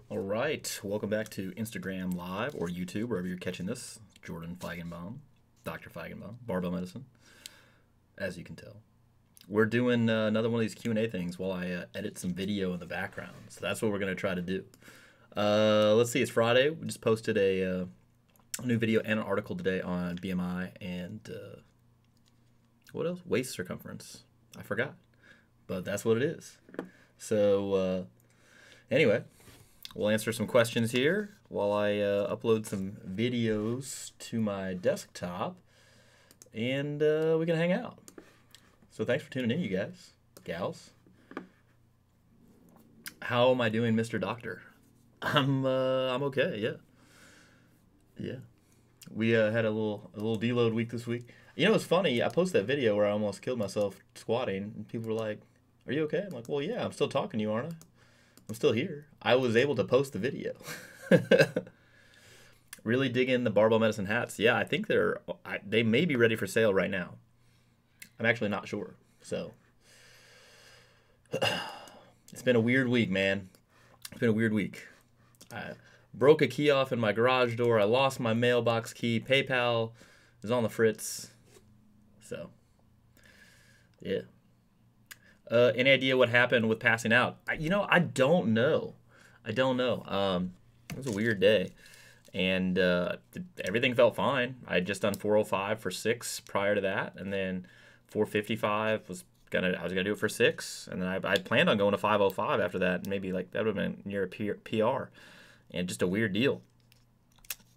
All right, welcome back to Instagram Live or YouTube, wherever you're catching this. Jordan Feigenbaum, Dr. Feigenbaum, Barbell Medicine, as you can tell. We're doing another one of these Q&A things while I edit some video in the background. So that's what we're going to try to do. Let's see, it's Friday. We just posted a new video and an article today on BMI and what else? Waist circumference. I forgot, but that's what it is. So anyway, we'll answer some questions here while I upload some videos to my desktop, and we can hang out. So thanks for tuning in, you guys, gals. How am I doing, Mr. Doctor? I'm okay. Yeah. We had a little deload week this week. You know, it's funny. I posted that video where I almost killed myself squatting, and people were like, "Are you okay?" I'm like, "Well, yeah. I'm still talking to you, aren't I? I'm still here." I was able to post the video. Really dig in the Barbell Medicine hats. Yeah, I think they may be ready for sale right now. I'm actually not sure. So it's been a weird week, man. It's been a weird week. I broke a key off in my garage door. I lost my mailbox key. PayPal is on the fritz. So yeah. Any idea what happened with passing out? I don't know. It was a weird day, and everything felt fine. I had just done 405 for 6 prior to that, and then 455 I was gonna do it for 6, and then I planned on going to 505 after that, and maybe like that would have been near a PR, and just a weird deal.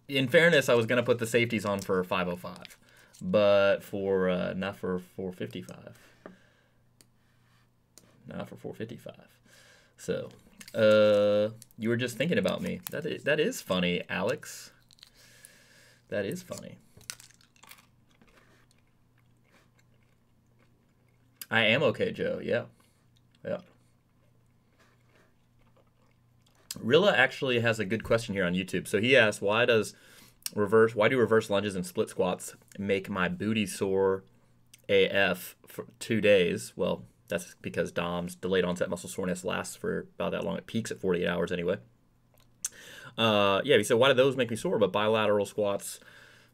In fairness, I was gonna put the safeties on for 505, but for not for 455. Not for 455. So, you were just thinking about me. That is funny, Alex. That is funny. I am okay, Joe. Yeah. Rilla actually has a good question here on YouTube. So he asked, why do reverse lunges and split squats make my booty sore AF for 2 days? Well, that's because DOMS, delayed onset muscle soreness, lasts for about that long. It peaks at 48 hours anyway. Yeah, he said, why do those make me sore, but bilateral squats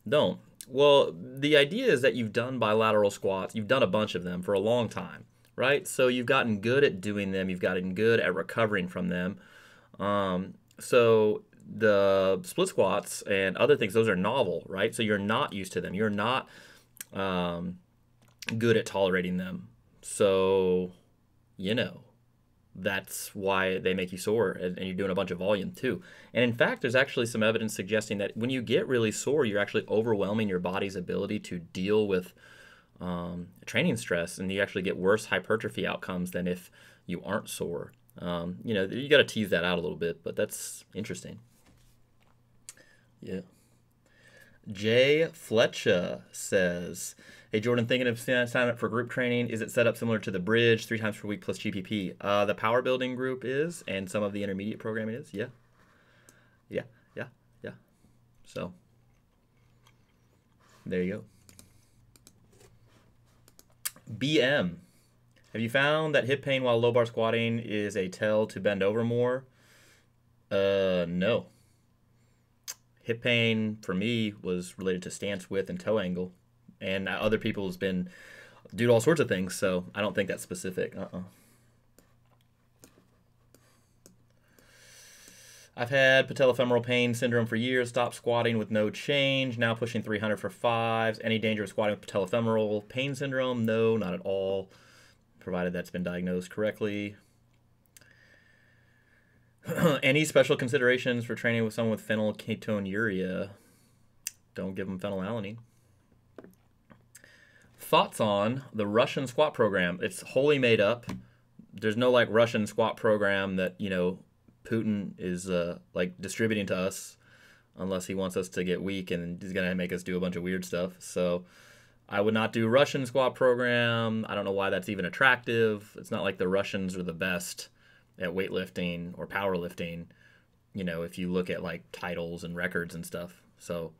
don't? Well, the idea is that you've done bilateral squats. You've done a bunch of them for a long time, right? So you've gotten good at doing them. You've gotten good at recovering from them. So the split squats and other things, those are novel, right? So you're not used to them. You're not good at tolerating them. So, that's why they make you sore, and you're doing a bunch of volume too. And in fact, there's actually some evidence suggesting that when you get really sore, you're actually overwhelming your body's ability to deal with training stress, and you actually get worse hypertrophy outcomes than if you aren't sore. You got to tease that out a little bit, but that's interesting. Yeah. Jay Fletcher says, hey, Jordan, thinking of signing up for group training. Is it set up similar to the Bridge, 3 times per week plus GPP? The power building group is, and some of the intermediate programming is. Yeah. So there you go. BM, have you found that hip pain while low bar squatting is a tell to bend over more? No. Hip pain for me was related to stance width and toe angle, and other people has been due to all sorts of things, so I don't think that's specific. I've had patellofemoral pain syndrome for years, stopped squatting with no change, now pushing 300 for 5s. Any danger of squatting with patellofemoral pain syndrome? No, not at all, provided that's been diagnosed correctly. Any special considerations for training with someone with phenylketonuria? Don't give them phenylalanine. Thoughts on the Russian squat program? It's wholly made up. There's no like Russian squat program that Putin is like distributing to us, unless he wants us to get weak and he's gonna make us do a bunch of weird stuff. So I would not do Russian squat program. I don't know why that's even attractive. It's not like the Russians are the best at weightlifting or powerlifting, if you look at like titles and records and stuff. So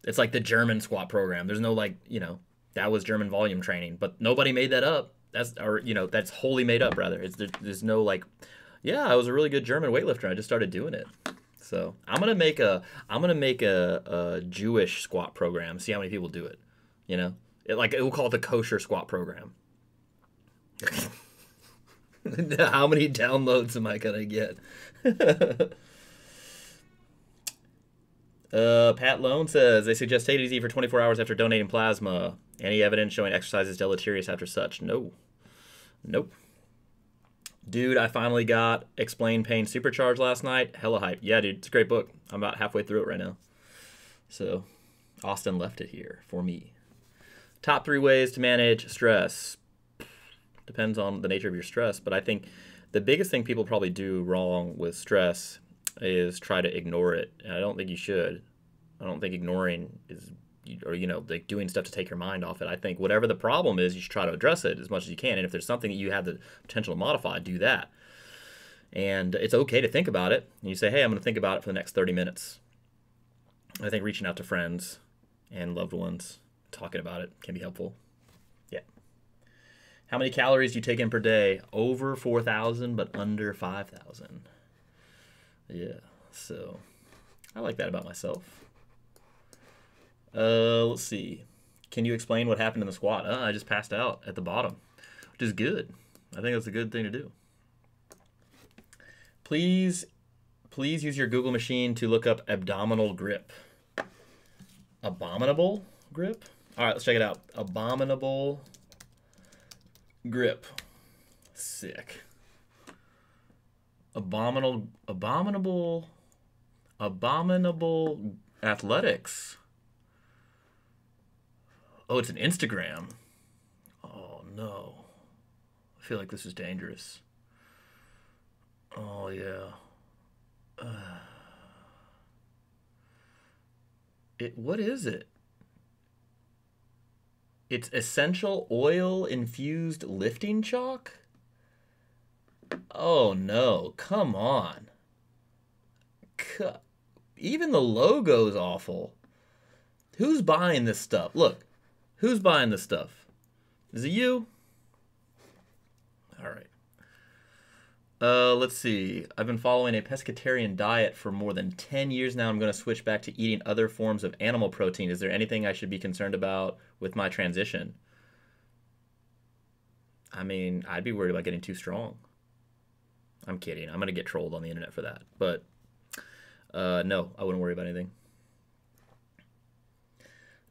it's like the German squat program. There's no like, that was German volume training, but nobody made that up. That's wholly made up rather. There's no like, Yeah, I was a really good German weightlifter. I just started doing it. So I'm gonna make a Jewish squat program. See how many people do it. You know, we'll call it the kosher squat program. How many downloads am I gonna get? Pat Lone says they suggest take it easy for 24 hours after donating plasma. Any evidence showing exercise is deleterious after such? No. Nope. Dude, I finally got Explain Pain Supercharged last night. Hella hype. Yeah, dude, it's a great book. I'm about halfway through it right now. So, Austin left it here for me. Top 3 ways to manage stress. Depends on the nature of your stress, but I think the biggest thing people probably do wrong with stress is try to ignore it. And I don't think you should. I don't think ignoring is, or like doing stuff to take your mind off it. I think whatever the problem is, you should try to address it as much as you can. And if there's something that you have the potential to modify, do that. And it's okay to think about it. And you say, hey, I'm going to think about it for the next 30 minutes. I think reaching out to friends and loved ones, talking about it can be helpful. Yeah. How many calories do you take in per day? Over 4,000, but under 5,000. Yeah, so I like that about myself. Let's see. Can you explain what happened in the squat? I just passed out at the bottom, which is good. I think that's a good thing to do. Please use your Google machine to look up abdominal grip. Abominable grip? All right, let's check it out. Abominable grip. Sick. Abominable athletics. Oh, it's an Instagram. Oh no. I feel like this is dangerous. Oh yeah. What is it? It's essential oil infused lifting chalk? Oh no, come on. Even the logo's awful. Who's buying this stuff? Look, who's buying this stuff? Is it you? All right. Let's see. I've been following a pescatarian diet for more than 10 years now. I'm going to switch back to eating other forms of animal protein. Is there anything I should be concerned about with my transition? I mean, I'd be worried about getting too strong. I'm kidding. I'm going to get trolled on the internet for that. But no, I wouldn't worry about anything.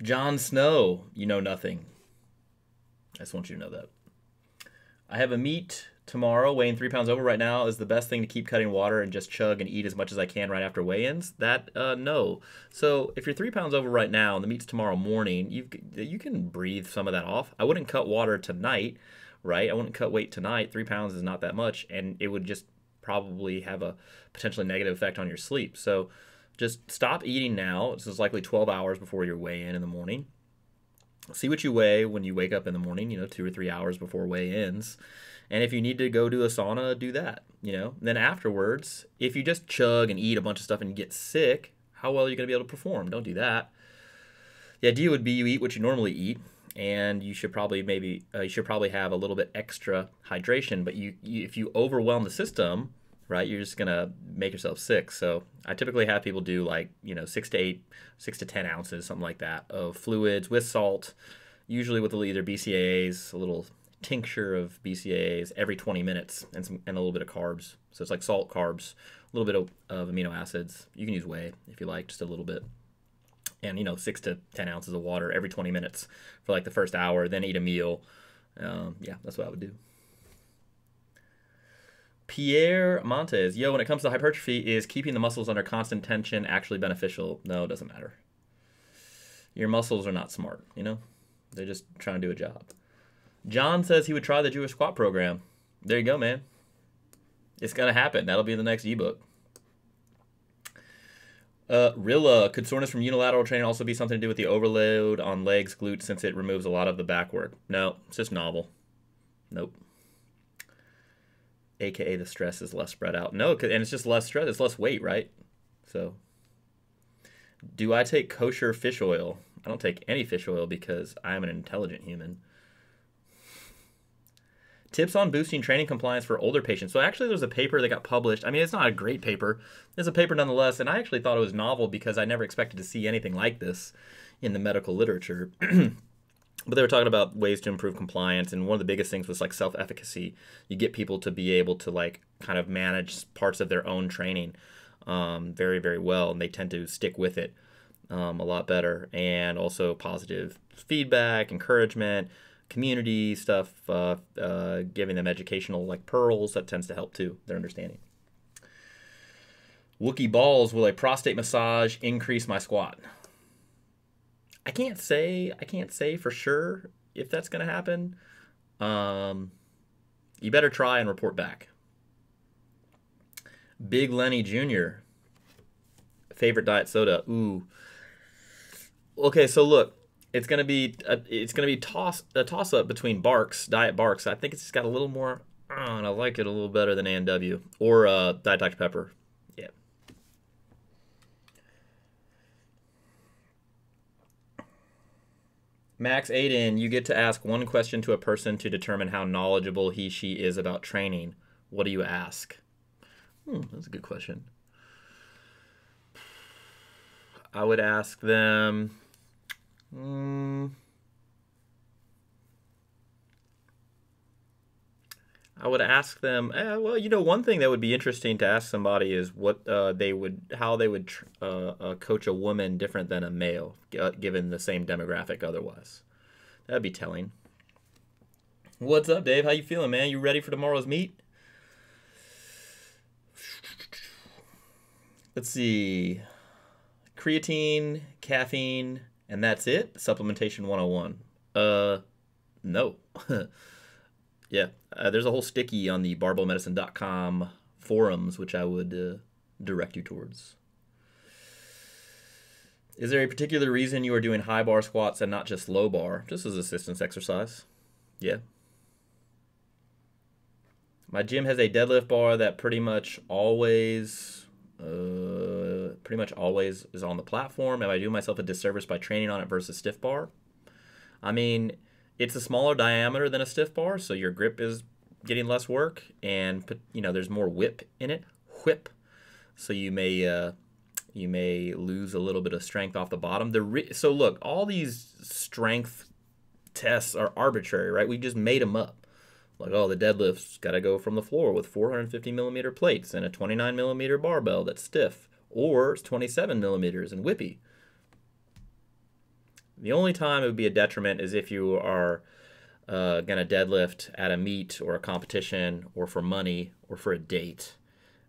Jon Snow, you know nothing. I just want you to know that. I have a meet tomorrow, weighing 3 pounds over right now. Is the best thing to keep cutting water and just chug and eat as much as I can right after weigh-ins? That, no. So if you're 3 pounds over right now and the meet's tomorrow morning, you can breathe some of that off. I wouldn't cut water tonight, right? I wouldn't cut weight tonight. 3 pounds is not that much, and it would just probably have a potentially negative effect on your sleep. So just stop eating now. This is likely 12 hours before your weigh-in in the morning. See what you weigh when you wake up in the morning, 2 or 3 hours before weigh-ins. And if you need to go do a sauna, do that, Then afterwards, if you just chug and eat a bunch of stuff and you get sick, how well are you going to be able to perform? Don't do that. The idea would be you eat what you normally eat, and you should probably have a little bit extra hydration. But if you overwhelm the system, right, you're just gonna make yourself sick. So I typically have people do 6 to 10 ounces, something like that, of fluids with salt, usually with either BCAAs, a little tincture of BCAAs every 20 minutes, and a little bit of carbs. So it's like salt, carbs, a little bit of amino acids. You can use whey if you like, just a little bit. And 6 to 10 ounces of water every 20 minutes for the first hour, then eat a meal. Yeah, that's what I would do. Pierre Montes, when it comes to hypertrophy, is keeping the muscles under constant tension actually beneficial? No, it doesn't matter. Your muscles are not smart, They're just trying to do a job. John says he would try the Jewish squat program. There you go, man. It's going to happen. That'll be in the next ebook. Rilla, could soreness from unilateral training also be something to do with the overload on legs, glutes, since it removes a lot of the back work? No, it's just novel. Nope. AKA the stress is less spread out. No, and it's just less stress. It's less weight, right? So, do I take kosher fish oil? I don't take any fish oil because I am an intelligent human. Tips on boosting training compliance for older patients. So actually there's a paper that got published. I mean, it's not a great paper. It's a paper nonetheless, and I actually thought it was novel because I never expected to see anything like this in the medical literature. But they were talking about ways to improve compliance, and one of the biggest things was like self-efficacy. You get people to be able to like kind of manage parts of their own training very, very well, and they tend to stick with it a lot better. And also positive feedback, encouragement, community stuff, giving them educational like pearls, that tends to help too, their understanding. Wookie balls, will a prostate massage increase my squat? I can't say for sure if that's going to happen. You better try and report back. Big Lenny Jr. Favorite diet soda. Ooh. Okay, so look, it's gonna be a toss up between Barks, Diet Barks. I think it's just got a little more, and I like it a little better than A&W or Diet Dr Pepper. Yeah. Max Aiden, you get to ask one question to a person to determine how knowledgeable he/she is about training. What do you ask? That's a good question. I would ask them. I would ask them. Well, you know, one thing that would be interesting to ask somebody is what how they would coach a woman different than a male, given the same demographic. Otherwise, that'd be telling. What's up, Dave? How you feeling, man? You ready for tomorrow's meet? Let's see. Creatine, caffeine, and that's it? Supplementation 101. No. Yeah. There's a whole sticky on the barbellmedicine.com forums, which I would direct you towards. Is there a particular reason you are doing high bar squats and not just low bar? Just as assistance exercise. Yeah. My gym has a deadlift bar that pretty much always is on the platform. Am I doing myself a disservice by training on it versus stiff bar? I mean, it's a smaller diameter than a stiff bar, so your grip is getting less work, and you know there's more whip in it. So you may lose a little bit of strength off the bottom. So look, all these strength tests are arbitrary, right? We just made them up. Like, oh, the deadlift's got to go from the floor with 450 millimeter plates and a 29 millimeter barbell that's stiff, or it's 27 millimeters and whippy. The only time it would be a detriment is if you are going to deadlift at a meet or a competition or for money or for a date,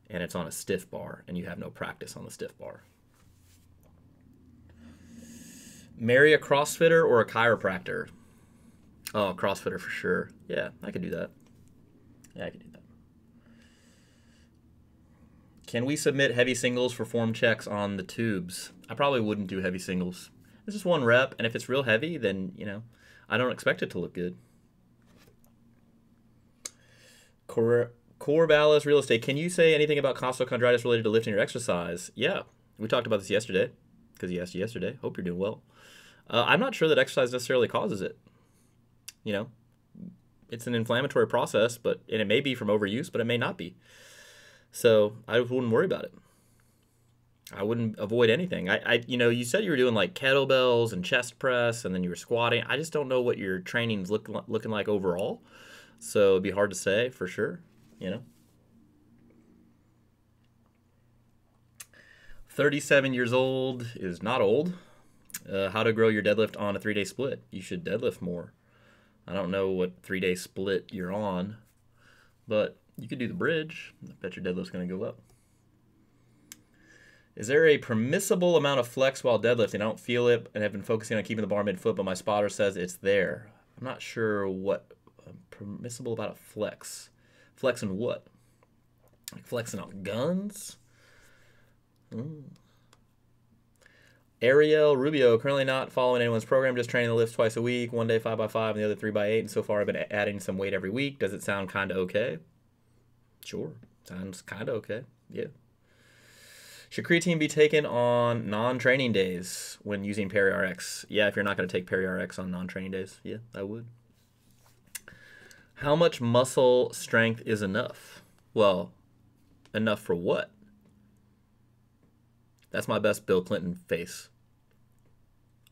and it's on a stiff bar and you have no practice on the stiff bar. Marry a CrossFitter or a chiropractor? Oh, CrossFitter for sure. Yeah, I could do that. Yeah, I could do that. Can we submit heavy singles for form checks on the tubes? I probably wouldn't do heavy singles. It's just one rep, and if it's real heavy, then, you know, I don't expect it to look good. Corvallis Real Estate. Can you say anything about costochondritis related to lifting or exercise? Yeah, we talked about this yesterday, because he asked you yesterday. Hope you're doing well. I'm not sure that exercise necessarily causes it. You know, it's an inflammatory process, and it may be from overuse, but it may not be. So I wouldn't worry about it. I wouldn't avoid anything. You know, you said you were doing like kettlebells and chest press, and then you were squatting. I just don't know what your training's looking like overall. So it'd be hard to say for sure, you know. 37 years old is not old. How to grow your deadlift on a 3-day split. You should deadlift more. I don't know what 3-day split you're on, but you could do the bridge. I bet your deadlift's going to go up. Is there a permissible amount of flex while deadlifting? I don't feel it and have been focusing on keeping the bar mid-foot, but my spotter says it's there. I'm not sure what permissible about a flex. Flexing what? Like flexing on guns? Ariel Rubio, currently not following anyone's program, just training the lifts twice a week, one day 5x5 and the other 3x8, and so far I've been adding some weight every week. Does it sound kind of okay? Sure. Sounds kind of okay. Yeah. Should creatine be taken on non-training days when using PeriRx? Yeah, if you're not going to take PeriRx on non-training days. Yeah, I would. How much muscle strength is enough? Well, enough for what? That's my best Bill Clinton face.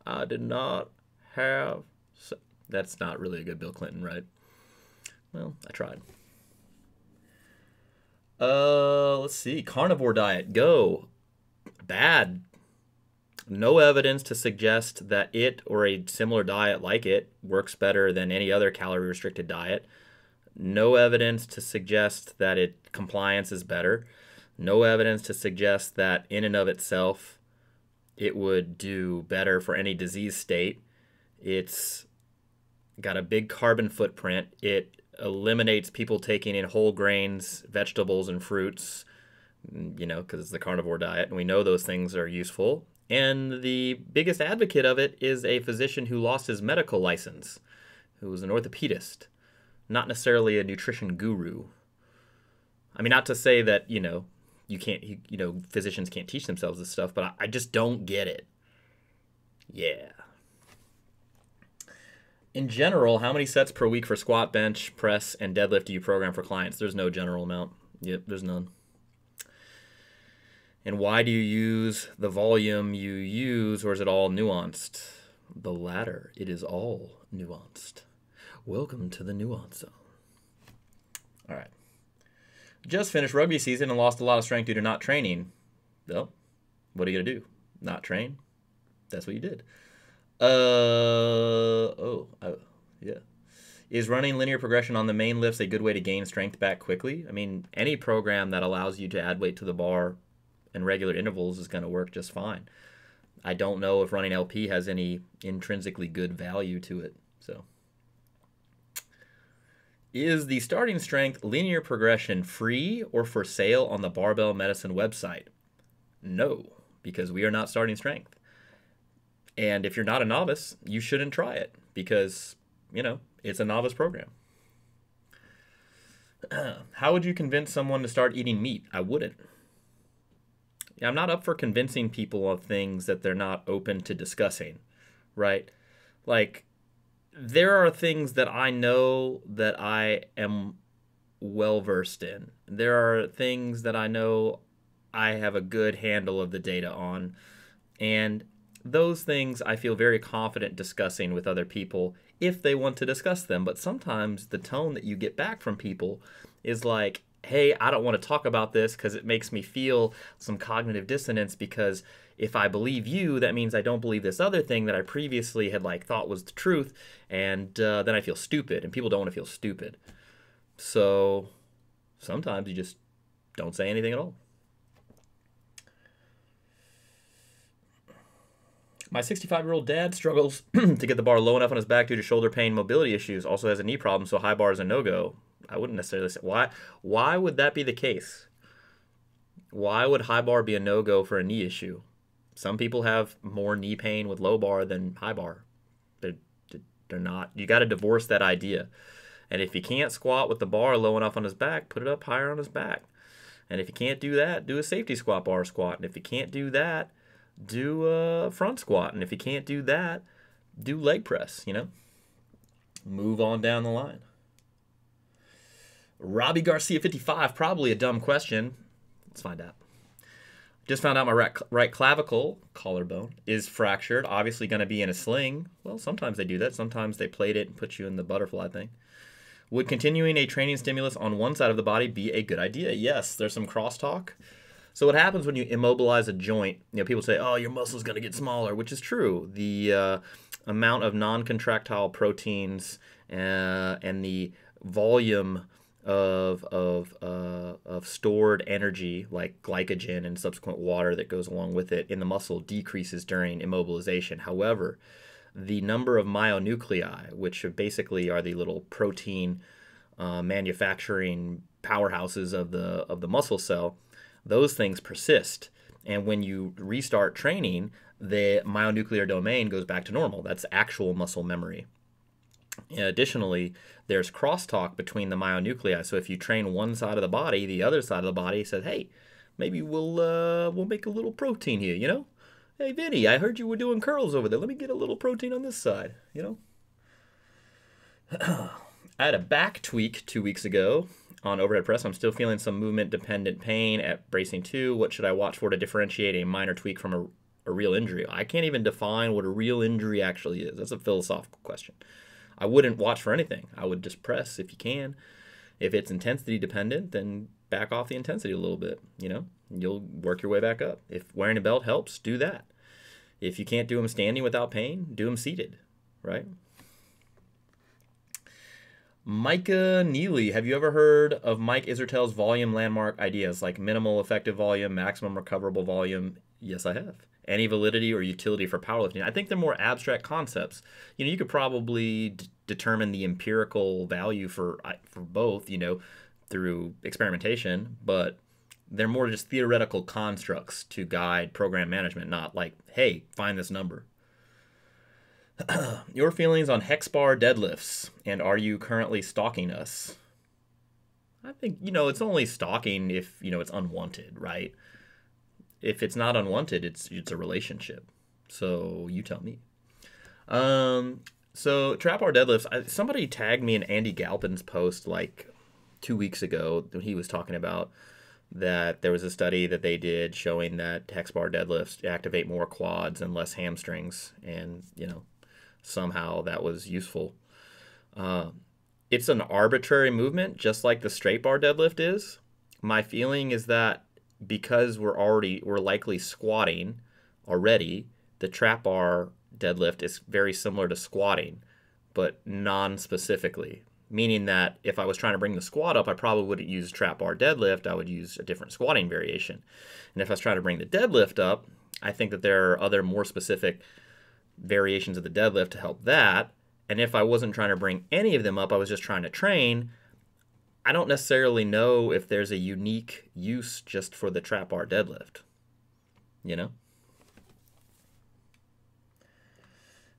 I did not have... That's not really a good Bill Clinton, right? Well, I tried. Let's see. Carnivore diet. Go. Bad. No evidence to suggest that it or a similar diet like it works better than any other calorie-restricted diet. No evidence to suggest that compliance is better. No evidence to suggest that in and of itself it would do better for any disease state. It's got a big carbon footprint. It eliminates people taking in whole grains, vegetables, and fruits, because it's the carnivore diet, and we know those things are useful. And the biggest advocate of it is a physician who lost his medical license, who was an orthopedist, not necessarily a nutrition guru. I mean, not to say that, you can't, physicians can't teach themselves this stuff, but I just don't get it. Yeah. In general, how many sets per week for squat, bench, press, and deadlift do you program for clients? There's no general amount. Yep, there's none. And why do you use the volume you use, or is it all nuanced? The latter. It is all nuanced. Welcome to the nuance zone. All right. Just finished rugby season and lost a lot of strength due to not training. Well, what are you going to do? Not train? That's what you did. Yeah. Is running linear progression on the main lifts a good way to gain strength back quickly? I mean, any program that allows you to add weight to the bar and regular intervals is going to work just fine. I don't know if running LP has any intrinsically good value to it. So, is the starting strength linear progression free or for sale on the Barbell Medicine website? No, because we are not starting strength. And if you're not a novice, you shouldn't try it because, it's a novice program. How would you convince someone to start eating meat? I wouldn't. I'm not up for convincing people of things that they're not open to discussing, right? Like, there are things that I know that I am well-versed in. There are things that I know I have a good handle of the data on. And those things I feel very confident discussing with other people if they want to discuss them. But sometimes the tone that you get back from people is like, hey, I don't want to talk about this because it makes me feel some cognitive dissonance because if I believe you, that means I don't believe this other thing that I previously had thought was the truth, and then I feel stupid, and people don't want to feel stupid. So sometimes you just don't say anything at all. My 65-year-old dad struggles to get the bar low enough on his back due to shoulder pain, mobility issues, also has a knee problem, so high bar is a no-go. I wouldn't necessarily say why would that be the case? Why would high bar be a no-go for a knee issue? Some people have more knee pain with low bar than high bar. They're not. You got to divorce that idea. And if he can't squat with the bar low enough on his back, put it up higher on his back. And if you can't do that, do a safety squat bar squat. And if you can't do that, do a front squat. And if you can't do that, do leg press, Move on down the line. Robbie Garcia 55, probably a dumb question. Let's find out. Just found out my right clavicle, collarbone, is fractured. Obviously going to be in a sling. Well, sometimes they do that. Sometimes they plate it and put you in the butterfly thing. Would continuing a training stimulus on one side of the body be a good idea? Yes, there's some crosstalk. So what happens when you immobilize a joint? People say, oh, your muscle's going to get smaller, which is true. The amount of non-contractile proteins and the volume of stored energy like glycogen and subsequent water that goes along with it in the muscle decreases during immobilization. However, the number of myonuclei, which basically are the little protein manufacturing powerhouses of the muscle cell, those things persist. And when you restart training, the myonuclear domain goes back to normal. That's actual muscle memory. Additionally, there's crosstalk between the myonuclei. So if you train one side of the body, the other side of the body says, hey, maybe we'll make a little protein here, Hey, Vinny, I heard you were doing curls over there. Let me get a little protein on this side, I had a back tweak 2 weeks ago on overhead press. I'm still feeling some movement-dependent pain at bracing 2. What should I watch for to differentiate a minor tweak from a real injury? I can't even define what a real injury actually is. That's a philosophical question. I wouldn't watch for anything. I would just press if you can. If it's intensity dependent, then back off the intensity a little bit. You'll work your way back up. If wearing a belt helps, do that. If you can't do them standing without pain, do them seated, right? Micah Neely, have you ever heard of Mike Isertel's volume landmark ideas like minimal effective volume, maximum recoverable volume? Yes, I have. Any validity or utility for powerlifting? I think they're more abstract concepts. You could probably determine the empirical value for both, through experimentation, but they're more just theoretical constructs to guide program management, not like, hey, find this number. Your feelings on hex bar deadlifts, and are you currently stalking us? I think, it's only stalking if, it's unwanted, right? If it's not unwanted, it's a relationship. So you tell me. So trap bar deadlifts, somebody tagged me in Andy Galpin's post like 2 weeks ago when he was talking about that there was a study that they did showing that hex bar deadlifts activate more quads and less hamstrings, and somehow that was useful. It's an arbitrary movement, just like the straight bar deadlift is. My feeling is that because we're likely squatting already, the trap bar deadlift is very similar to squatting, but non-specifically. Meaning that if I was trying to bring the squat up, I probably wouldn't use trap bar deadlift. I would use a different squatting variation. And if I was trying to bring the deadlift up, I think that there are other more specific variations of the deadlift to help that. And if I wasn't trying to bring any of them up, I was just trying to train, I don't necessarily know if there's a unique use just for the trap bar deadlift.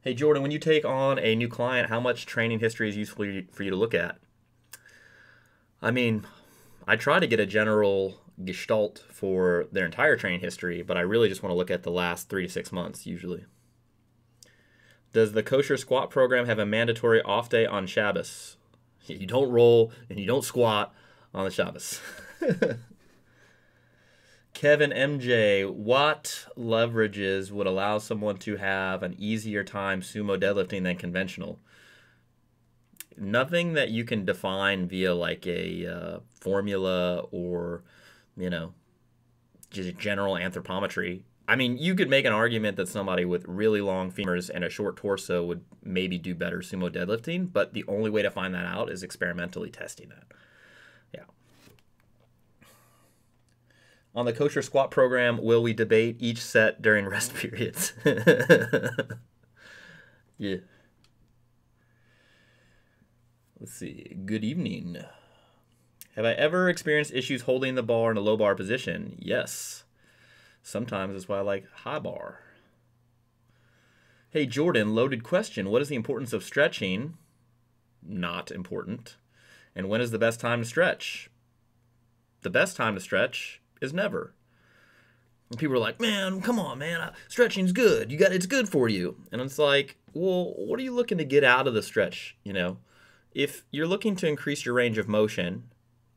Hey, Jordan, when you take on a new client, how much training history is useful for you to look at? I mean, I try to get a general gestalt for their entire training history, but I really just want to look at the last 3 to 6 months usually. Does the kosher squat program have a mandatory off day on Shabbos? You don't roll and you don't squat on the Shabbos. Kevin MJ, what leverages would allow someone to have an easier time sumo deadlifting than conventional? Nothing that you can define via like a formula or, just general anthropometry. I mean, you could make an argument that somebody with really long femurs and a short torso would maybe do better sumo deadlifting, but the only way to find that out is experimentally testing that. Yeah. On the kosher squat program, will we debate each set during rest periods? Yeah. Let's see. Good evening. Have I ever experienced issues holding the bar in a low bar position? Yes. Sometimes that's why I like high bar. Hey, Jordan, loaded question. What is the importance of stretching? Not important. And when is the best time to stretch? The best time to stretch is never. And people are like, man, come on, man. Stretching's good. It's good for you. And it's like, well, what are you looking to get out of the stretch? If you're looking to increase your range of motion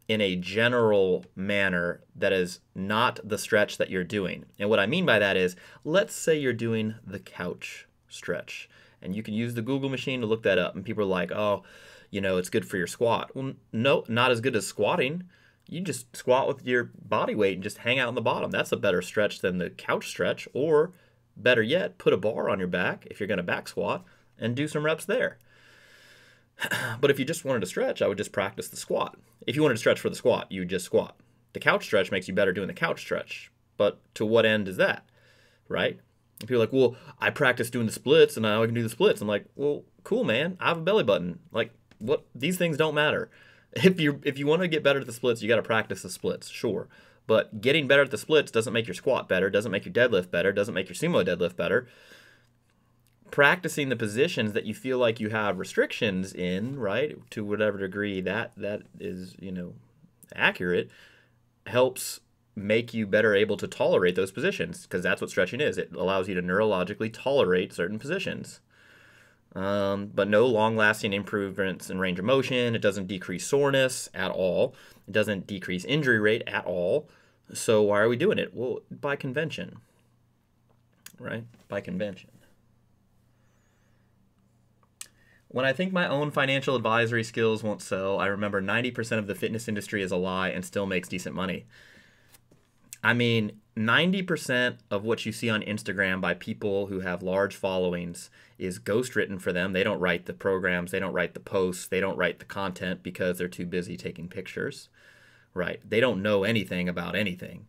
in a general manner that is not the stretch that you're doing. And what I mean by that is, let's say you're doing the couch stretch, and you can use the Google machine to look that up, and people are like, oh, it's good for your squat. Well, no, not as good as squatting. You just squat with your body weight and just hang out on the bottom. That's a better stretch than the couch stretch, or better yet, put a bar on your back if you're going to back squat and do some reps there. But if you just wanted to stretch, I would just practice the squat. If you wanted to stretch for the squat, you would just squat. The couch stretch makes you better doing the couch stretch. But to what end is that, right? And people are like, well, I practice doing the splits and now I can do the splits. I'm like, well, cool, man. I have a belly button. Like, what? These things don't matter. If you want to get better at the splits, you got to practice the splits, sure. But getting better at the splits doesn't make your squat better, doesn't make your deadlift better, doesn't make your sumo deadlift better. Practicing the positions that you feel like you have restrictions in, right, to whatever degree that is, accurate, helps make you better able to tolerate those positions, because that's what stretching is. It allows you to neurologically tolerate certain positions. but no long-lasting improvements in range of motion. It doesn't decrease soreness at all. It doesn't decrease injury rate at all. So why are we doing it? Well, by convention, right? By convention. When I think my own financial advisory skills won't sell, I remember 90% of the fitness industry is a lie and still makes decent money. I mean, 90% of what you see on Instagram by people who have large followings is ghostwritten for them. They don't write the programs, they don't write the posts, they don't write the content because they're too busy taking pictures. Right? They don't know anything about anything.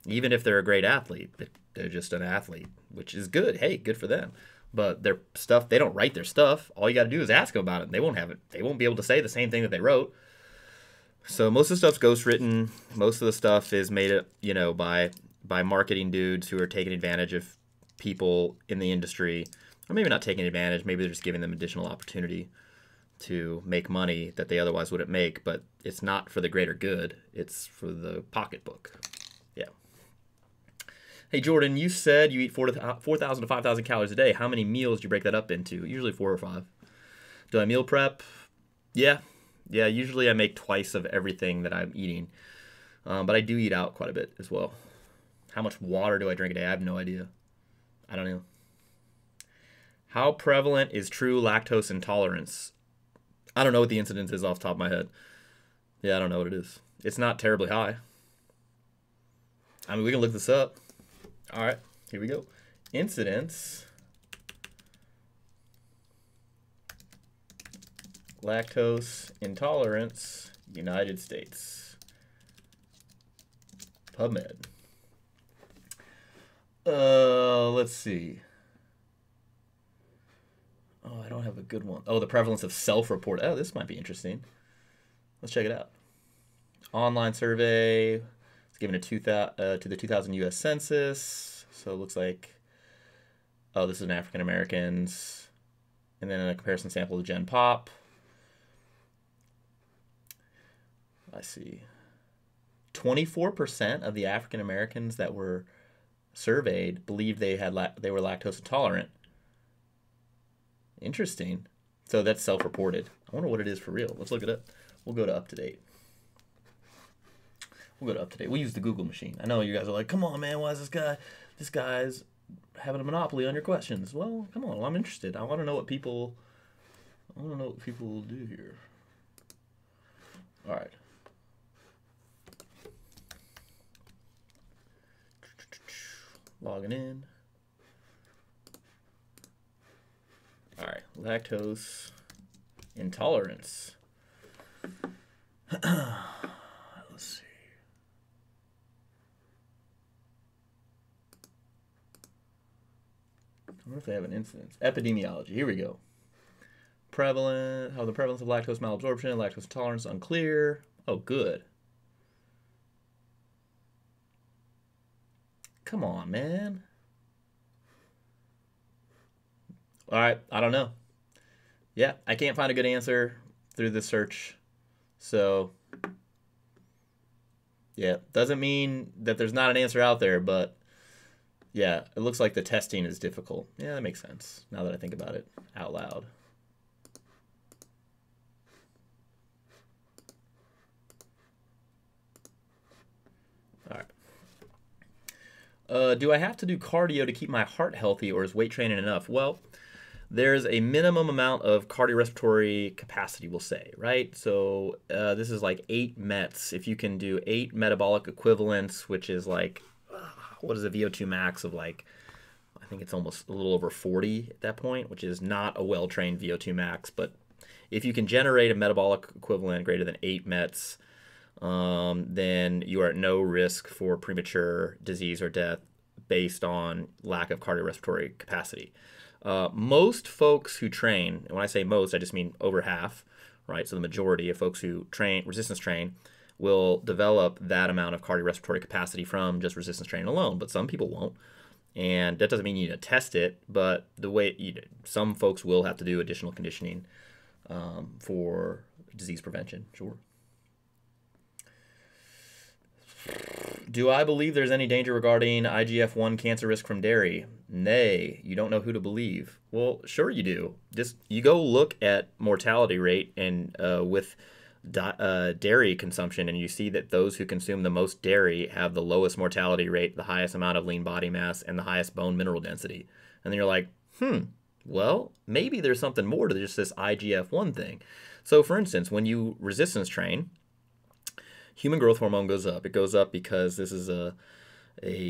Even if they're a great athlete, they're just an athlete, which is good. Hey, good for them. But their stuff, they don't write their stuff. All you got to do is ask them about it. They won't have it. They won't be able to say the same thing that they wrote. So most of the stuff's ghostwritten. Most of the stuff is made, by marketing dudes who are taking advantage of people in the industry, or maybe not taking advantage. Maybe they're just giving them additional opportunity to make money that they otherwise wouldn't make. But it's not for the greater good. It's for the pocketbook. Yeah. Hey, Jordan, you said you eat 4,000 to 5,000 calories a day. How many meals do you break that up into? Usually 4 or 5. Do I meal prep? Yeah. Yeah, usually I make twice of everything that I'm eating. But I do eat out quite a bit as well. How much water do I drink a day? I have no idea. I don't know. How prevalent is true lactose intolerance? I don't know what the incidence is off the top of my head. Yeah, I don't know what it is. It's not terribly high. I mean, we can look this up. All right, here we go. Incidence. Lactose intolerance, United States. PubMed. Let's see. Oh, I don't have a good one. Oh, the prevalence of self-report. Oh, this might be interesting. Let's check it out. Online survey. It's given to the 2000 U.S. Census. So it looks like, oh, this is an African Americans. And then a comparison sample of Gen Pop. I see. 24% of the African Americans that were surveyed believed they were lactose intolerant. Interesting. So that's self-reported. I wonder what it is for real. Let's look it up. We'll go to UpToDate. We'll go to UpToDate. We'll use the Google machine. I know you guys are like, come on, man, why is this guy's having a monopoly on your questions? Well, come on, I'm interested. I want to know what people will do here. All right. Logging in. All right, lactose intolerance. Let's see. I wonder if they have an incidence. Epidemiology. Here we go. Prevalent. How the prevalence of lactose malabsorption and lactose intolerance unclear. Oh, good. Come on, man. All right, I don't know. Yeah, I can't find a good answer through the search. So, yeah, doesn't mean that there's not an answer out there, but yeah, it looks like the testing is difficult. Yeah, that makes sense now that I think about it out loud. All right. Do I have to do cardio to keep my heart healthy, or is weight training enough? Well, there's a minimum amount of cardiorespiratory capacity, we'll say, right? So this is like 8 METs. If you can do 8 metabolic equivalents, which is like, what is a VO2 max of like, I think it's almost a little over 40 at that point, which is not a well-trained VO2 max. But if you can generate a metabolic equivalent greater than 8 METs, then you are at no risk for premature disease or death based on lack of cardiorespiratory capacity. Most folks who train, and when I say most, I just mean over half, right? So the majority of folks who train, resistance train, will develop that amount of cardiorespiratory capacity from just resistance training alone, but some people won't. And that doesn't mean you need to test it, but some folks will have to do additional conditioning for disease prevention, sure. Do I believe there's any danger regarding IGF-1 cancer risk from dairy? Nay, you don't know who to believe. Well, sure you do. Just you go look at mortality rate and with dairy consumption, and you see that those who consume the most dairy have the lowest mortality rate, the highest amount of lean body mass, and the highest bone mineral density. And then you're like, well, maybe there's something more to just this IGF-1 thing. So, for instance, when you resistance train, human growth hormone goes up. It goes up because this is a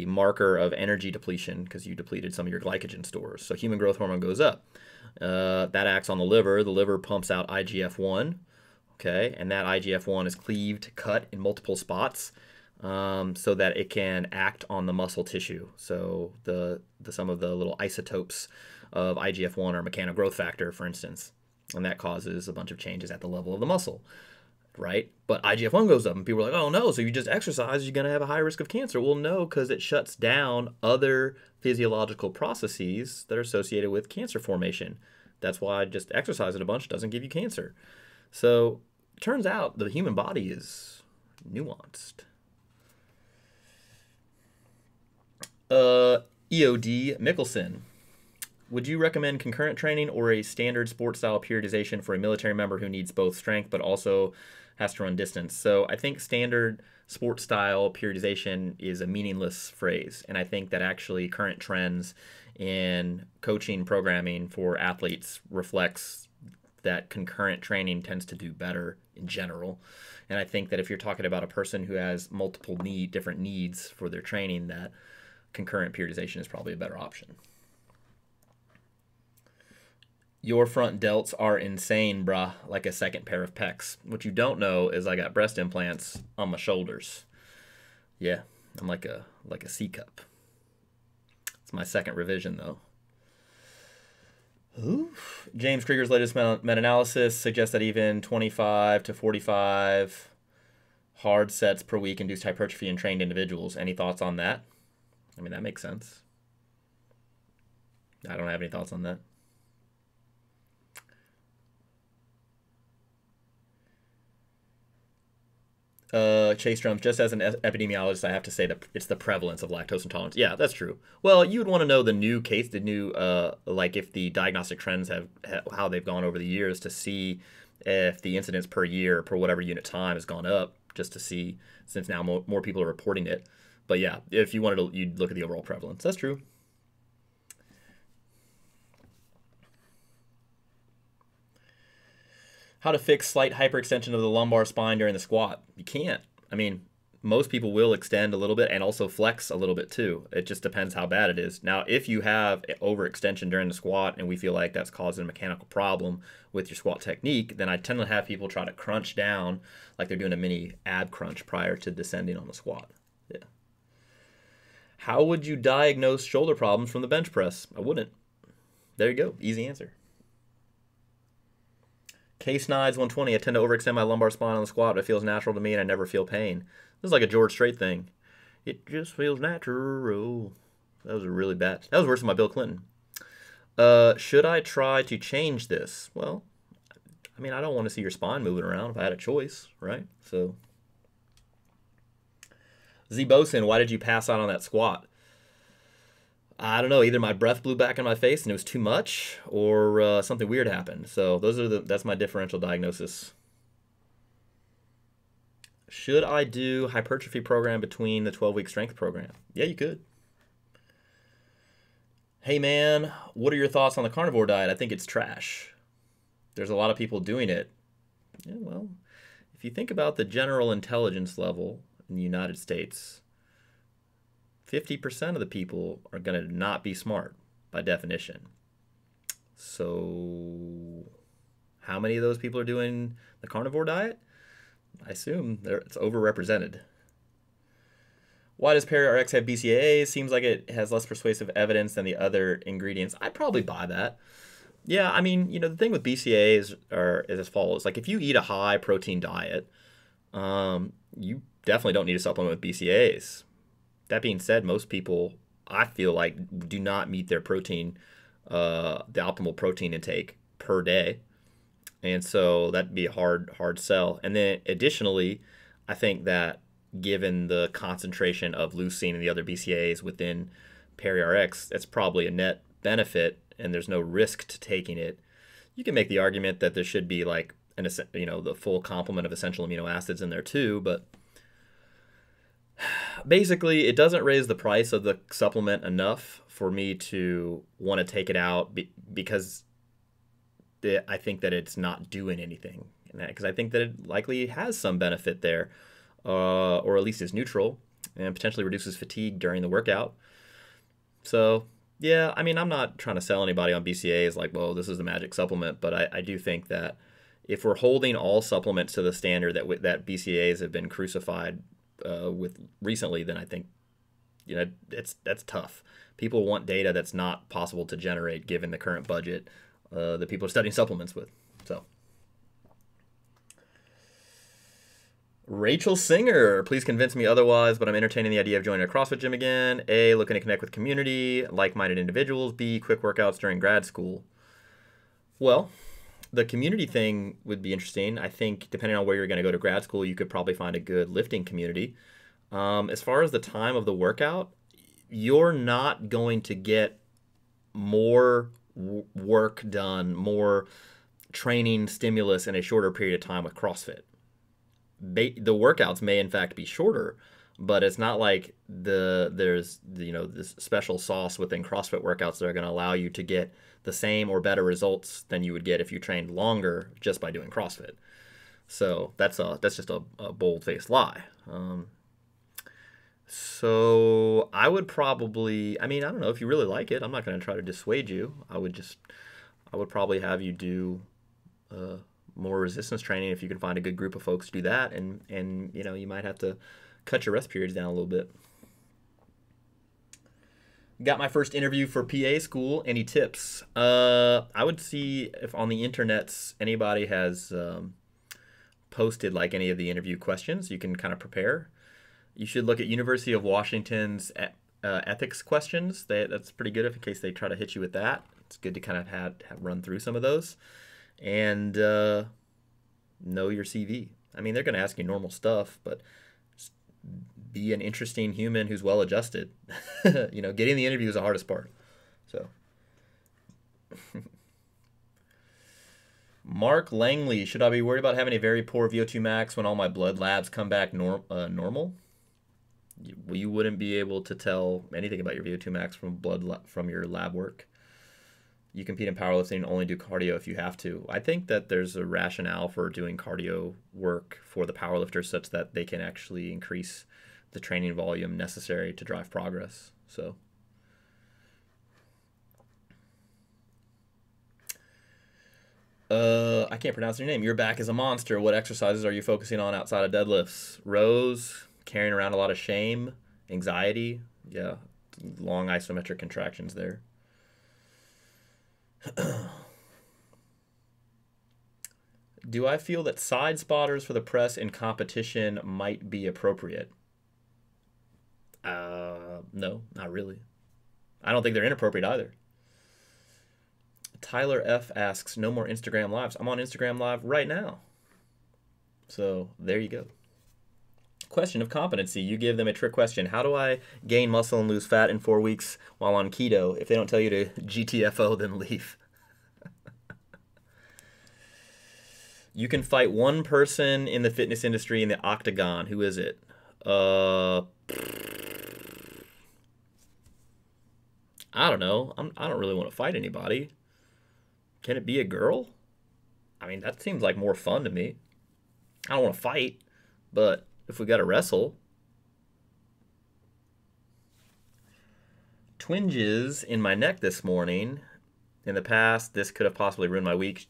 marker of energy depletion because you depleted some of your glycogen stores. So human growth hormone goes up. That acts on the liver. The liver pumps out IGF-1, okay, and that IGF-1 is cleaved, cut in multiple spots so that it can act on the muscle tissue. So some of the little isotopes of IGF-1 are mechanogrowth growth factor, for instance, and that causes a bunch of changes at the level of the muscle. Right? But IGF-1 goes up and people are like, oh no, so you just exercise, you're going to have a high risk of cancer. Well, no, because it shuts down other physiological processes that are associated with cancer formation. That's why just exercising a bunch doesn't give you cancer. So it turns out the human body is nuanced. EOD Mickelson. Would you recommend concurrent training or a standard sports style periodization for a military member who needs both strength but also has to run distance? So I think standard sports style periodization is a meaningless phrase. And I think that actually current trends in coaching programming for athletes reflects that concurrent training tends to do better in general. And I think that if you're talking about a person who has multiple different needs for their training, that concurrent periodization is probably a better option. Your front delts are insane, bruh, like a second pair of pecs. What you don't know is I got breast implants on my shoulders. Yeah, I'm like a C cup. It's my second revision, though. Oof. James Krieger's latest meta-analysis suggests that even 25 to 45 hard sets per week induced hypertrophy in trained individuals. Any thoughts on that? I mean, that makes sense. I don't have any thoughts on that. Chase Drums, just as an epidemiologist, I have to say that it's the prevalence of lactose intolerance. Yeah, that's true. Well, you would want to know the new like if the diagnostic trends have how they've gone over the years to see if the incidence per year per whatever unit time has gone up, just to see since now more people are reporting it. But yeah, if you wanted to, you'd look at the overall prevalence. That's true. How to fix slight hyperextension of the lumbar spine during the squat. You can't. I mean, most people will extend a little bit and also flex a little bit too. It just depends how bad it is. Now, if you have overextension during the squat and we feel like that's causing a mechanical problem with your squat technique, then I tend to have people try to crunch down like they're doing a mini ab crunch prior to descending on the squat. Yeah. How would you diagnose shoulder problems from the bench press? I wouldn't. There you go. Easy answer. K-Snides 120. I tend to overextend my lumbar spine on the squat, but it feels natural to me and I never feel pain. This is like a George Strait thing. It just feels natural. That was really bad. That was worse than my Bill Clinton. Should I try to change this? Well, I mean, I don't want to see your spine moving around if I had a choice, right? So, Z Boson, why did you pass out on that squat? I don't know. Either my breath blew back in my face and it was too much, or something weird happened. So that's my differential diagnosis. Should I do hypertrophy program between the 12-week strength program? Yeah, you could. Hey man, what are your thoughts on the carnivore diet? I think it's trash. There's a lot of people doing it. Yeah, well, if you think about the general intelligence level in the United States, 50% of the people are going to not be smart by definition. So how many of those people are doing the carnivore diet? I assume it's overrepresented. Why does ParaRx have BCAAs? Seems like it has less persuasive evidence than the other ingredients. I'd probably buy that. Yeah, I mean, the thing with BCAAs is as follows. Like if you eat a high protein diet, you definitely don't need to supplement with BCAAs. That being said, most people, I feel like, do not meet their protein, the optimal protein intake per day. And so that'd be a hard sell. And then additionally, I think that given the concentration of leucine and the other BCAAs within PeriRx, it's probably a net benefit, and there's no risk to taking it. You can make the argument that there should be like the full complement of essential amino acids in there too, but basically it doesn't raise the price of the supplement enough for me to want to take it out because I think that it's not doing anything, because I think that it likely has some benefit there, or at least is neutral and potentially reduces fatigue during the workout. So yeah, I mean, I'm not trying to sell anybody on BCAAs like, well, this is the magic supplement, but I do think that if we're holding all supplements to the standard that BCAAs have been crucified with recently, then I think that's tough. People want data that's not possible to generate given the current budget that people are studying supplements with. So, Rachel Singer, please convince me otherwise, but I'm entertaining the idea of joining a CrossFit gym again. A, looking to connect with community, like-minded individuals. B, quick workouts during grad school. Well, the community thing would be interesting. I think depending on where you're going to go to grad school, you could probably find a good lifting community. As far as the time of the workout, you're not going to get more work done, more training stimulus in a shorter period of time with CrossFit. The workouts may in fact be shorter, but it's not like there's this special sauce within CrossFit workouts that are going to allow you to get the same or better results than you would get if you trained longer just by doing CrossFit. So that's just a bold-faced lie. So I would probably, I don't know, if you really like it, I'm not going to try to dissuade you. I would probably have you do more resistance training if you can find a good group of folks to do that, and you might have to cut your rest periods down a little bit. Got my first interview for PA school. Any tips? I would see if on the internets anybody has posted like any of the interview questions. You can kind of prepare. You should look at University of Washington's ethics questions. That's pretty good in case they try to hit you with that. It's good to kind of have run through some of those. And know your CV. They're going to ask you normal stuff, but just be an interesting human who's well-adjusted. Getting the interview is the hardest part. So, Mark Langley, should I be worried about having a very poor VO2 max when all my blood labs come back normal? You wouldn't be able to tell anything about your VO2 max from your lab work. You compete in powerlifting and only do cardio if you have to. I think that there's a rationale for doing cardio work for the powerlifters such that they can actually increase the training volume necessary to drive progress. So, I can't pronounce your name. Your back is a monster. What exercises are you focusing on outside of deadlifts? Rows, carrying around a lot of shame, anxiety. Yeah, long isometric contractions there. Do I feel that side spotters for the press in competition might be appropriate? No, not really. I don't think they're inappropriate either. Tyler F asks, no more Instagram lives. I'm on Instagram live right now. So there you go. Question of competency. You give them a trick question. How do I gain muscle and lose fat in 4 weeks while on keto? If they don't tell you to GTFO, then leave. You can fight one person in the fitness industry in the octagon. Who is it? I don't know. I don't really want to fight anybody. Can it be a girl? That seems like more fun to me. I don't want to fight, but if we got to wrestle. Twinges in my neck this morning. In the past, this could have possibly ruined my week.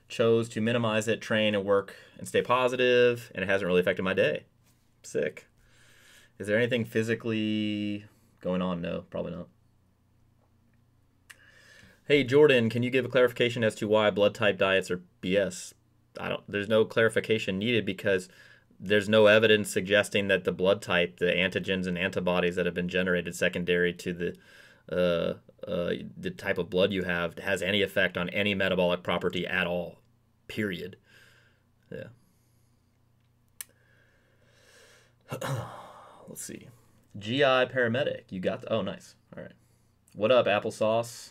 Chose to minimize it, train and work and stay positive, and it hasn't really affected my day. Sick. Is there anything physically going on? No, probably not. Hey, Jordan, can you give a clarification as to why blood type diets are BS? There's no clarification needed because there's no evidence suggesting that the blood type, the antigens and antibodies that have been generated secondary to the type of blood you have has any effect on any metabolic property at all, period. Yeah. Let's see. GI paramedic. You got oh, nice. All right. What up, applesauce?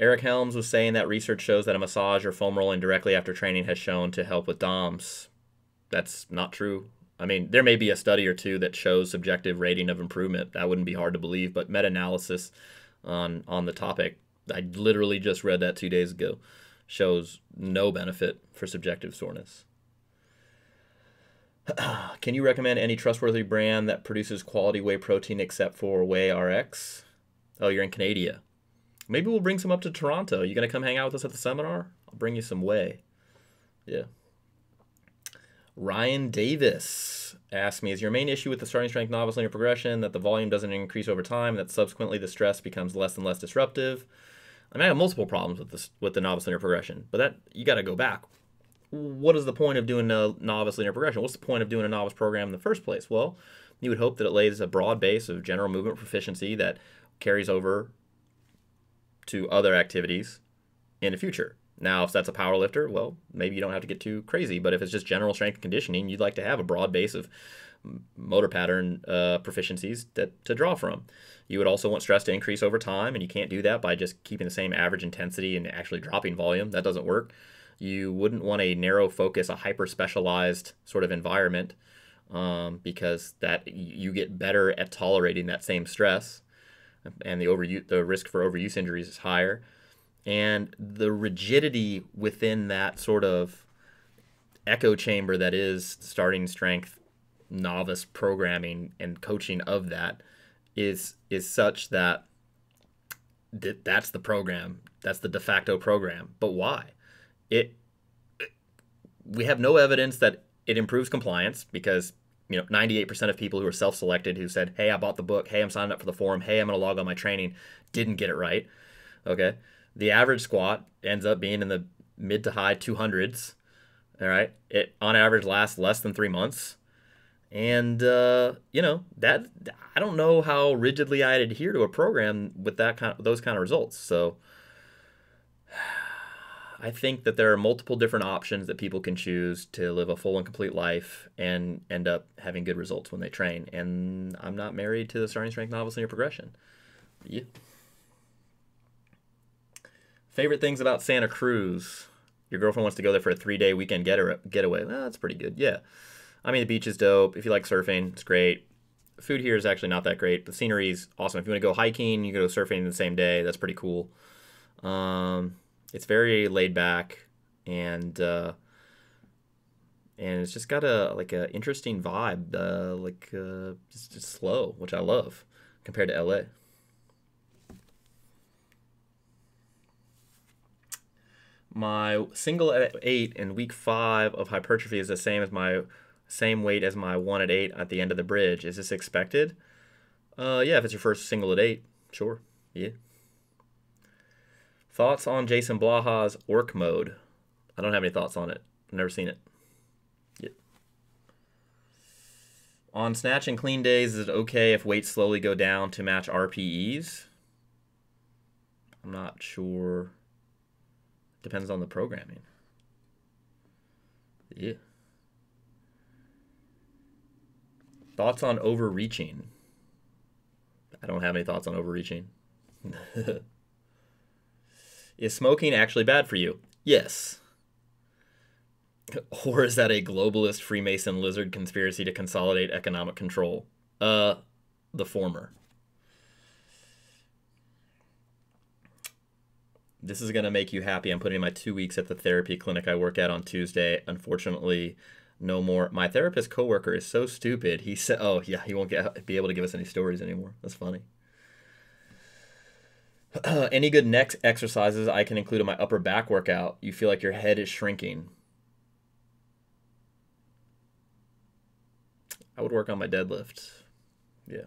Eric Helms was saying that research shows that a massage or foam rolling directly after training has shown to help with DOMS. That's not true. I mean, there may be a study or two that shows subjective rating of improvement. That wouldn't be hard to believe, but meta-analysis on the topic, I literally just read that 2 days ago, shows no benefit for subjective soreness. Can you recommend any trustworthy brand that produces quality whey protein except for Whey RX? Oh, you're in Canada. Maybe we'll bring some up to Toronto. You gonna come hang out with us at the seminar? I'll bring you some whey. Yeah. Ryan Davis asked me, is your main issue with the starting strength novice linear progression that the volume doesn't increase over time, that subsequently the stress becomes less and less disruptive? I mean, I have multiple problems with the novice linear progression, but that you got to go back. What is the point of doing a novice linear progression? What's the point of doing a novice program in the first place? Well, you would hope that it lays a broad base of general movement proficiency that carries over to other activities in the future. Now, if that's a power lifter, well, maybe you don't have to get too crazy. But if it's just general strength and conditioning, you'd like to have a broad base of motor pattern proficiencies to draw from. You would also want stress to increase over time, and you can't do that by just keeping the same average intensity and actually dropping volume. That doesn't work. You wouldn't want a narrow focus, a hyper-specialized sort of environment, because that you get better at tolerating that same stress, and the risk for overuse injuries is higher. And the rigidity within that sort of echo chamber that is starting strength novice programming and coaching of that is such that that's the program. That's the de facto program. But why? We have no evidence that it improves compliance because 98% of people who are self-selected who said, hey, I bought the book, hey, I'm signing up for the forum, hey, I'm going to log on my training, didn't get it right. Okay. The average squat ends up being in the mid to high 200s. All right. It on average lasts less than 3 months. And, that I don't know how rigidly I'd adhere to a program with those kind of results. So I think that there are multiple different options that people can choose to live a full and complete life and end up having good results when they train. And I'm not married to the starting strength novice linear progression. Yeah. Favorite things about Santa Cruz? Your girlfriend wants to go there for a 3-day weekend getaway. Well, that's pretty good. Yeah. I mean, the beach is dope. If you like surfing, it's great. Food here is actually not that great. The scenery is awesome. If you want to go hiking, you can go surfing in the same day. That's pretty cool. It's very laid back, and it's just got a interesting vibe, just slow, which I love compared to LA. My single at 8 in week 5 of hypertrophy is the same weight as my 1 at 8 at the end of the bridge. Is this expected? Yeah, if it's your first single at 8, sure. Yeah. Thoughts on Jason Blaha's orc mode? I don't have any thoughts on it. I've never seen it. Yeah. On snatch and clean days, is it okay if weights slowly go down to match RPEs? I'm not sure. Depends on the programming. Yeah. Thoughts on overreaching? I don't have any thoughts on overreaching. Is smoking actually bad for you? Yes. Or is that a globalist Freemason lizard conspiracy to consolidate economic control? The former. This is going to make you happy. I'm putting in my 2 weeks at the therapy clinic I work at on Tuesday. Unfortunately, no more. My therapist coworker is so stupid. He said, oh, yeah, he won't be able to give us any stories anymore. That's funny. Any good neck exercises I can include in my upper back workout? You feel like your head is shrinking. I would work on my deadlift. Yeah.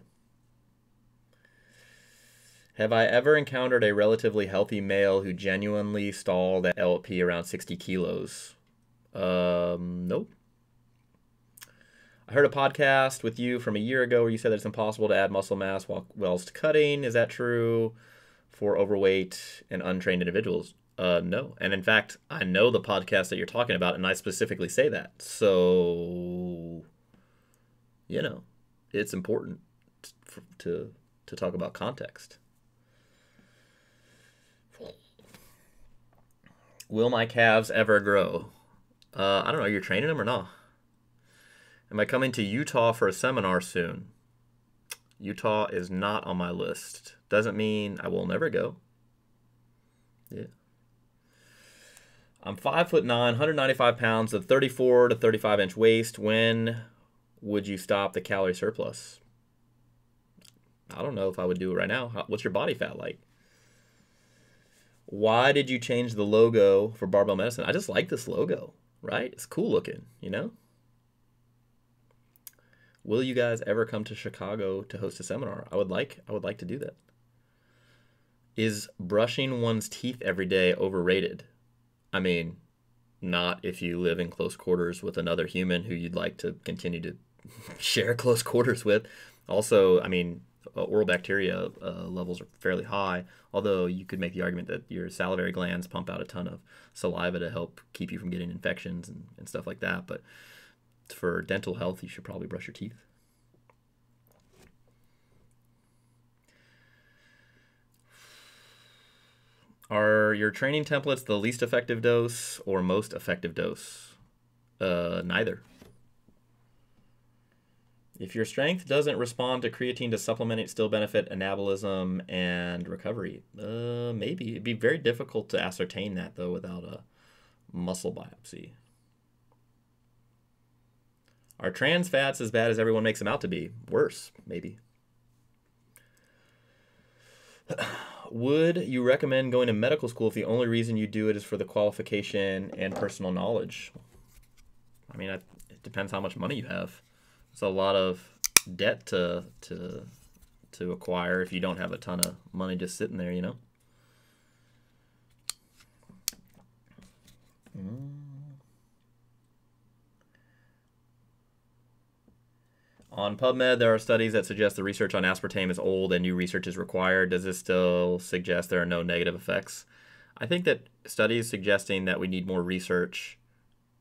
Have I ever encountered a relatively healthy male who genuinely stalled at LP around 60 kilos? Nope. I heard a podcast with you from a year ago where you said that it's impossible to add muscle mass whilst cutting. Is that true for overweight and untrained individuals? No. And in fact, I know the podcast that you're talking about, and I specifically say that. So, it's important to talk about context. Will my calves ever grow? I don't know. You're training them or not? Am I coming to Utah for a seminar soon? Utah is not on my list. Doesn't mean I will never go. Yeah. I'm 5'9", 195 pounds, a 34 to 35 inch waist. When would you stop the calorie surplus? I don't know if I would do it right now. What's your body fat like? Why did you change the logo for Barbell Medicine? I just like this logo, right? It's cool looking, Will you guys ever come to Chicago to host a seminar? I would like to do that. Is brushing one's teeth every day overrated? I mean, not if you live in close quarters with another human who you'd like to continue to share close quarters with. Also, I mean, oral bacteria levels are fairly high, although you could make the argument that your salivary glands pump out a ton of saliva to help keep you from getting infections and stuff like that. But for dental health, you should probably brush your teeth. Are your training templates the least effective dose or most effective dose? Neither. If your strength doesn't respond to creatine, does supplementing still benefit anabolism and recovery? Maybe. It'd be very difficult to ascertain that, though, without a muscle biopsy. Are trans fats as bad as everyone makes them out to be? Worse, maybe. Would you recommend going to medical school if the only reason you do it is for the qualification and personal knowledge? I mean, it depends how much money you have. It's a lot of debt to acquire if you don't have a ton of money just sitting there, On PubMed, there are studies that suggest the research on aspartame is old and new research is required. Does this still suggest there are no negative effects? I think that studies suggesting that we need more research,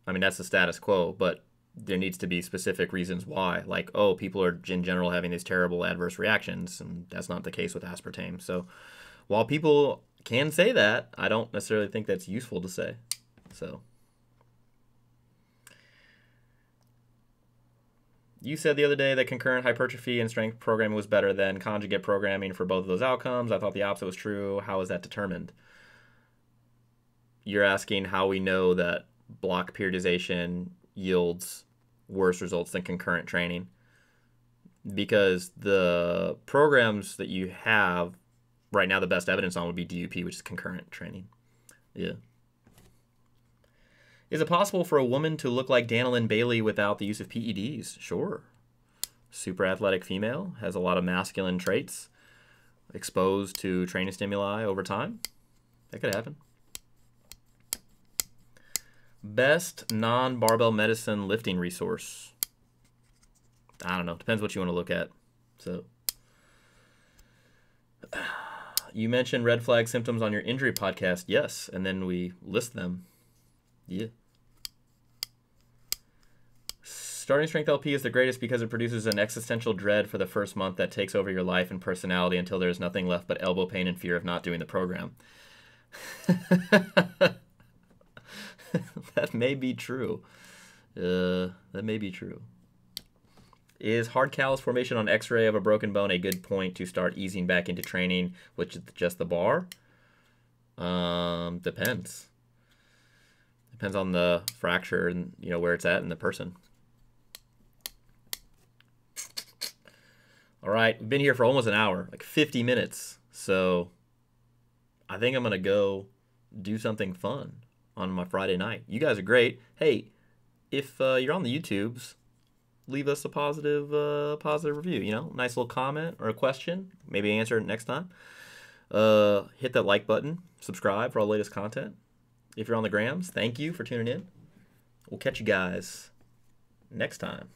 I mean, that's the status quo, but there needs to be specific reasons why. Like, people are in general having these terrible adverse reactions, and that's not the case with aspartame. So while people can say that, I don't necessarily think that's useful to say. So you said the other day that concurrent hypertrophy and strength programming was better than conjugate programming for both of those outcomes. I thought the opposite was true. How is that determined? You're asking how we know that block periodization yields worse results than concurrent training. Because the programs that you have right now, the best evidence on would be DUP, which is concurrent training. Yeah. Is it possible for a woman to look like Danilyn Bailey without the use of PEDs? Sure. Super athletic female, has a lot of masculine traits, exposed to training stimuli over time. That could happen. Best non-barbell medicine lifting resource. I don't know. Depends what you want to look at. So, you mentioned red flag symptoms on your injury podcast. Yes, and then we list them. Yeah. Starting Strength LP is the greatest because it produces an existential dread for the first month that takes over your life and personality until there's nothing left but elbow pain and fear of not doing the program. That may be true. That may be true. Is hard callus formation on x-ray of a broken bone a good point to start easing back into training with just the bar? Depends. Depends on the fracture and where it's at in the person. All right, we've been here for almost an hour, like 50 minutes. So I think I'm going to go do something fun on my Friday night. You guys are great. Hey, if you're on the YouTubes, leave us a positive review. Nice little comment or a question. Maybe answer it next time. Hit that like button. Subscribe for all the latest content. If you're on the grams, thank you for tuning in. We'll catch you guys next time.